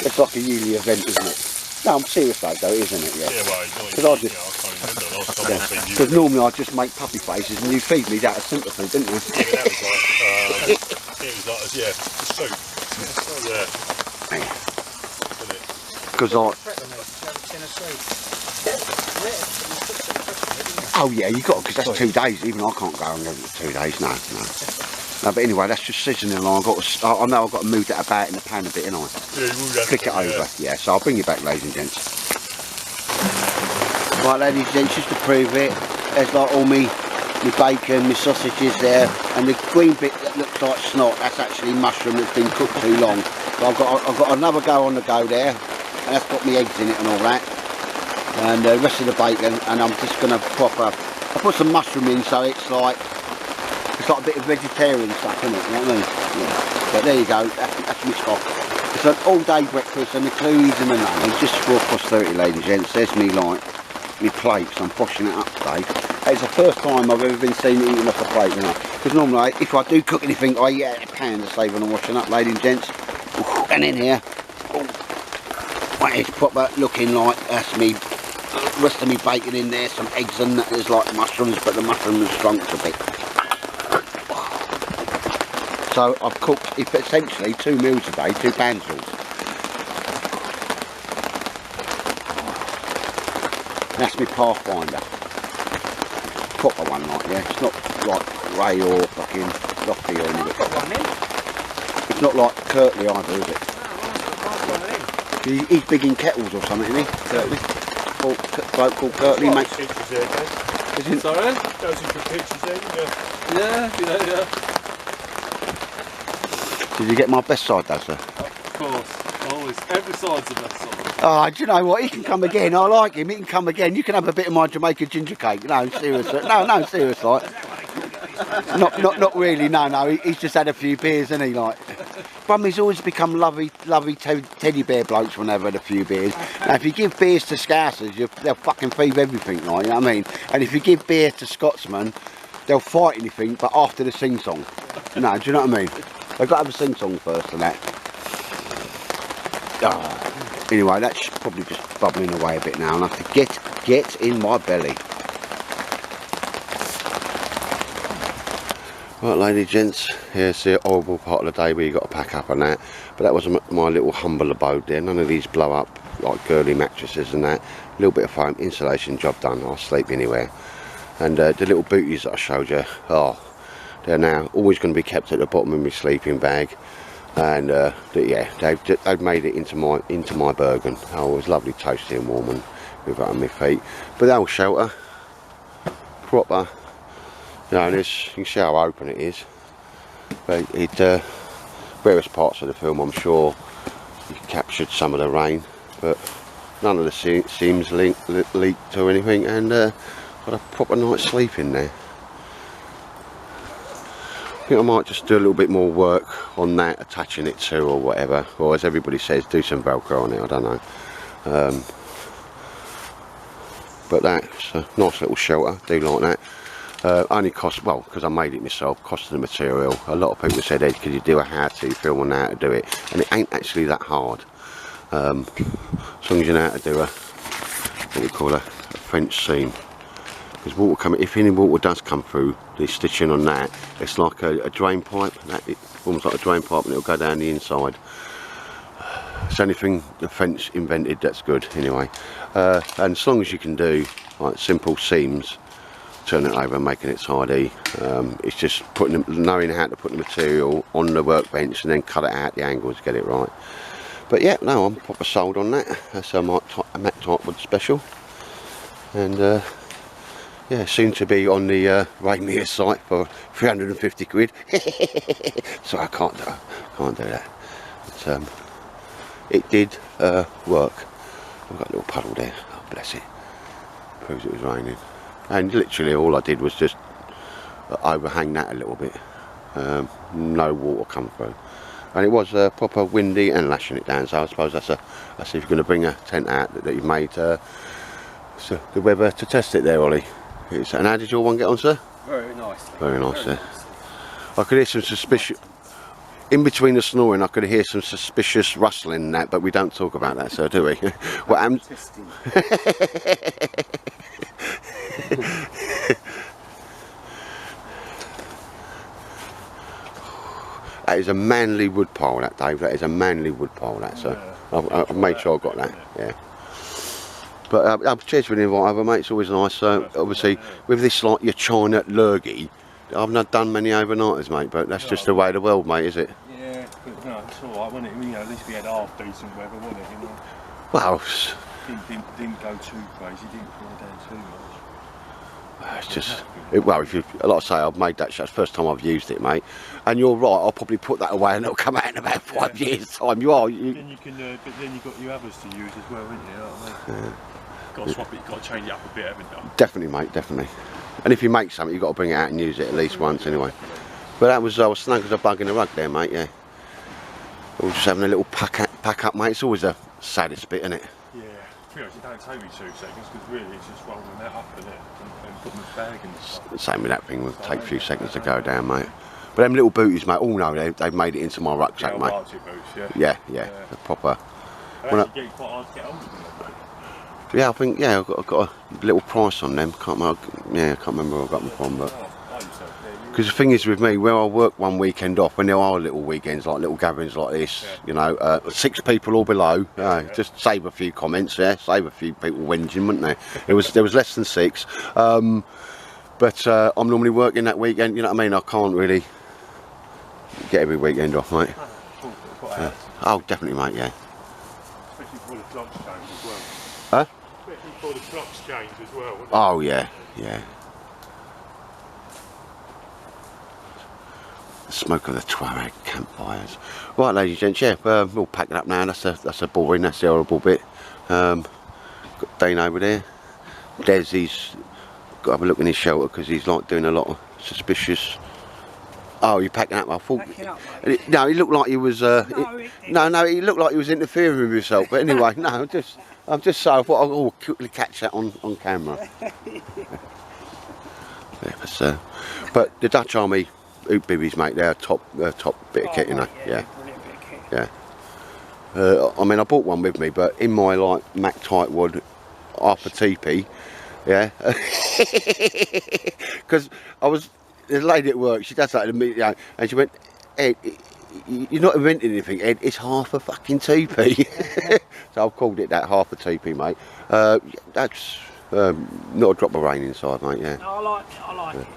It's like a yearly event, isn't it? No, I'm serious though, isn't it? Yeah. Yeah, well, because normally I just make puppy faces and you feed me that as sympathy, didn't you? Yeah, that was like, yeah, the soup. Yeah. Because oh yeah, you got, because that's 2 days. Even I can't go and go for 2 days. No. No, but anyway, that's just sizzling along. I know I've got to move that about in the pan a bit, ain't I? Yeah, flick it over. Yeah, so I'll bring you back, ladies and gents. Right, ladies and gents, just to prove it, there's like all me bacon, my sausages there, and the green bit that looks like snot, that's actually mushroom that's been cooked too long. So I've got another go on the go there, and that's got me eggs in it and all that, and the rest of the bacon, and I'm just going to I put some mushroom in, so it's like a bit of vegetarian stuff, isn't it? You know what I mean? Yeah. But there you go, that's my stock. It's an all-day breakfast, and the clues in the name. And just for posterity, ladies and gents, there's me plates. I'm washing it up today. It's the first time I've ever been seen eating off a plate, you know. Because normally, if I do cook anything, I eat out of a pan to save when I'm washing up, ladies and gents. Ooh, and in here, it's proper looking like that's me. The rest of me bacon in there, some eggs and that. There's like mushrooms, but the mushrooms shrunk a bit. So I've cooked essentially 2 meals a day, 2 pansels. That's my Pathfinder. proper one, like, yeah. It's not like Ray or fucking Lofty or anything. I've got one then. It's not like Kirtley either, is it? No, I've got one of them. He's big in kettles or something, isn't he? Kirtley. Bloke called Kirtley, mate. Pictures there, Dave. Is it? Sorry? Those are good pictures there, yeah. Yeah. Did you get my best side though, sir? Of course. Always. Every side's the best side. Oh, do you know what? He can come again. I like him. He can come again. You can have a bit of my Jamaica ginger cake. No, seriously. No, serious, like. Not really. No. He's just had a few beers, hasn't he? Like, Brummy's always become lovely teddy bear blokes when they've had a few beers. Now, if you give beers to Scousers, they'll fucking thieve everything, like, you know what I mean? And if you give beer to Scotsmen, they'll fight anything, but after the sing song. No, do you know what I mean? They've got to have a sing song first and that. Oh. Anyway, that's probably just bubbling away a bit now, and I have to get in my belly. Right, ladies, gents, here's the horrible part of the day where you got to pack up and that. But that was my little humble abode there. None of these blow up like girly mattresses and that. A little bit of foam, insulation, job done. I'll sleep anywhere. And the little booties that I showed you, oh, they're now always going to be kept at the bottom of my sleeping bag. And yeah, they've made it into my Bergen. Oh, it was lovely, toasty and warm and with that on my feet. But they'll shelter, proper. You know, you can see how open it is. But various parts of the film, I'm sure, you captured some of the rain, but none of the seams leaked or anything, and got a proper night's sleep in there. I think I might just do a little bit more work on that, attaching it to or whatever, or as everybody says, do some Velcro on it, I don't know. But that's a nice little shelter, do like that. Only cost, well, because I made it myself, cost of the material. A lot of people said, Ed, could you do a how-to film on how to do it? And it ain't actually that hard. As long as you know how to do what we call a French seam. Because water coming, if any water does come through, the stitching on that, it's like a drain pipe. It forms like a drain pipe and it'll go down the inside. It's anything the French invented that's good, anyway. And as long as you can do like simple seams, turn it over and making it tidy, it's just knowing how to put the material on the workbench and then cut it out the angles to get it right. But yeah, no, I'm proper sold on that. That's a mack tightwad special, and yeah, soon to be on the Rainier site for 350 quid. So I can't do that. But, it did work. I've got a little puddle there. Oh, bless it. Proves it was raining. And literally all I did was just overhang that a little bit. No water come through. And it was proper windy and lashing it down. So I suppose that's if you're going to bring a tent out that you've made. So the weather to test it there, Ollie. And how did your one get on, sir? Very nicely. Very nice, sir. I could hear some suspicious. In between the snoring, I could hear some suspicious rustling and that, but we don't talk about that, so do we? What happened? That is a manly wood pile, that, Dave. That is a manly wood pile, that. So I've made sure I got that. Yeah. But cheers for the invite over, mate. It's always nice. So obviously, with this like your China lurgy, I've not done many overnighters, mate. But that's just the way of the world, mate, is it? Yeah, but no, it's all right, wasn't it? You know, at least we had half decent weather, wasn't it? You know? Well, didn't go too crazy, didn't fall down too much. it's just well, if you like I say, I've made that shot. It's the first time I've used it, mate. And you're right. I'll probably put that away, and it'll come out in about 5 years' time. You are. Then you can, but then you've got your others to use as well, haven't you? You know what I mean? Yeah. Got to swap it. You've got to change it up a bit, haven't you? Definitely, mate. Definitely. And if you make something, you've got to bring it out and use it at least once, anyway. But I was snug as a bug in a rug there, mate. Yeah. We were just having a little pack up, mate. It's always the saddest bit, isn't it? Yeah. To be honest, it don't take me 2 seconds because really it's just rolling that up in it and putting the bag and stuff. Same with that thing. Will take a few seconds to go down, mate. But them little booties, mate. All know they've made it into my rucksack, mate. Boots, yeah. The proper. They're actually getting quite hard to get hold of them. Yeah, I think I've got a little price on them. Can't remember where I got them from, but because the thing is with me, where I work one weekend off, when there are little weekends like little gatherings like this, you know, 6 people all below. Just save a few comments, save a few people whinging, wouldn't there? There was less than 6. But I'm normally working that weekend, you know what I mean? I can't really get every weekend off, mate. Oh, definitely, mate, yeah. Especially before the clocks change as well. Huh? Especially before the clocks change as well. Wouldn't it? Oh, yeah, yeah. The smoke of the tightwad campfires. Right, ladies and gents, yeah, we're all packing up now. That's a boring, that's the horrible bit. Got Dean over there. Des, he's got to have a look in his shelter because he's like doing a lot of suspicious. Oh, you're packing up. I thought. No, he looked like he was. No, he looked like he was interfering with himself. But anyway, no, I'm just so. I thought I'll quickly catch that on camera. Yeah, but the Dutch Army hoop bibbies, mate, they're top bit of kit, you know. Yeah. Yeah. I mean, I bought one with me, but in my like mack tightwad half a teepee, yeah. Because there's a lady at work, she does that to me, you know, and she went, Ed, you're not inventing anything, Ed, it's half a fucking teepee. So I've called it that, half a teepee, mate. That's not a drop of rain inside, mate, yeah. No, I like it, I like it.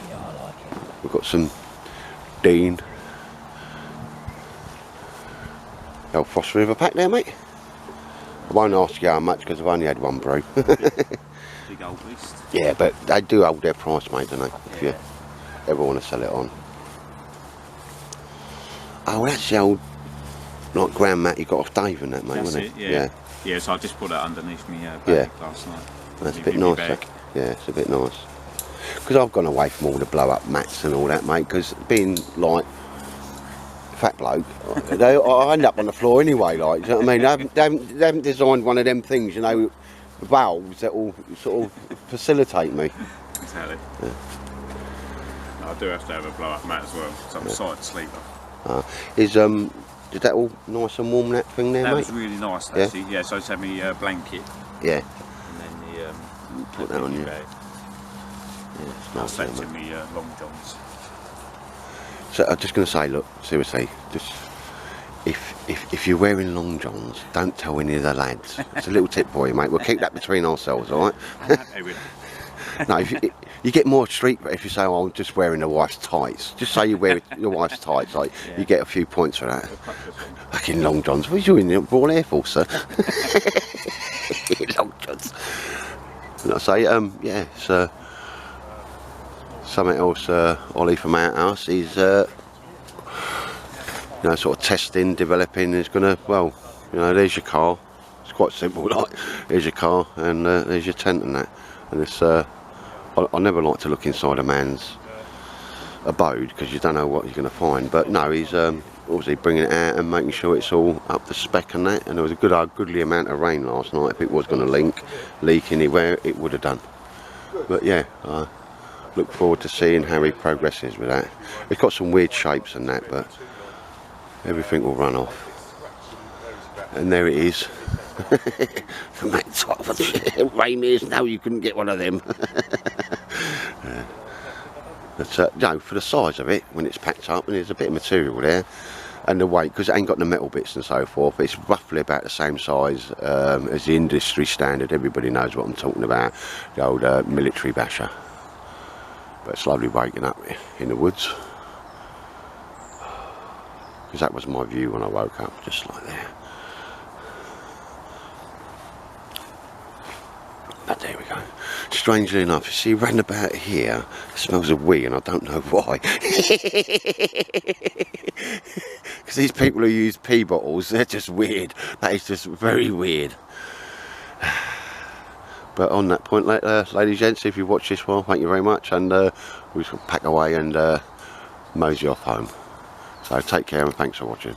Yeah, I like it. We've got some Dean. Old Frost River pack there, mate. I won't ask you how much because I've only had one brew. Big old beast. Yeah, but they do hold their price, mate, don't they? If you ever want to sell it on. Oh, that's the old like ground mat you got off Dave and that, mate, wasn't it? Yeah. Yeah, so I just put that underneath me bag last night. That's a bit nice, that. Yeah, it's a bit nice. Because I've gone away from all the blow up mats and all that, mate, because being like fat bloke, I end up on the floor anyway, like, you know what I mean? They haven't designed one of them things, you know, valves that will sort of facilitate me. Exactly. Yeah. I do have to have a blow up mat as well, so I'm a side sleeper. Is that all nice and warm, that thing there, that mate? That was really nice, actually. Yeah, so I just had me blanket. Yeah. And then the put that on you. bag. Yeah, it's I'll nice, set there, in me long johns. So I'm just going to say, look, seriously, just if you're wearing long johns, don't tell any of the lads. It's a little tip for you, mate. We'll keep that between ourselves, all right? No, if you get more street if you say, oh, I'm just wearing the wife's tights. Just say you wear your wife's tights, like you get a few points for that. Fucking long johns. What are you doing in the Royal Air Force, sir? Long johns. And I say, yeah, it's something else. Ollie from our house is, you know, sort of testing, developing. Is gonna, well, you know, there's your car. It's quite simple, like there's your car and there's your tent and that. And it's, I never like to look inside a man's abode because you don't know what you're going to find. But no, he's obviously bringing it out and making sure it's all up to spec and that. And there was a goodly amount of rain last night. If it was going to leak anywhere, it would have done. But yeah, I look forward to seeing how he progresses with that. It's got some weird shapes and that, but everything will run off. And there it is. Rain is now, you couldn't get one of them. Yeah. But no, for the size of it, when it's packed up and there's a bit of material there, and the weight, because it ain't got the metal bits and so forth, it's roughly about the same size as the industry standard. Everybody knows what I'm talking about, the old military basher. But slowly waking up in the woods, because that was my view when I woke up, just like that. But there we go. Strangely enough, you see, round about here, it smells of wee, and I don't know why. Because these people who use pee bottles, they're just weird. That is just very weird. But on that point, ladies and gents, if you watch this one, thank you very much, and we shall pack away and mosey off home. So take care and thanks for watching.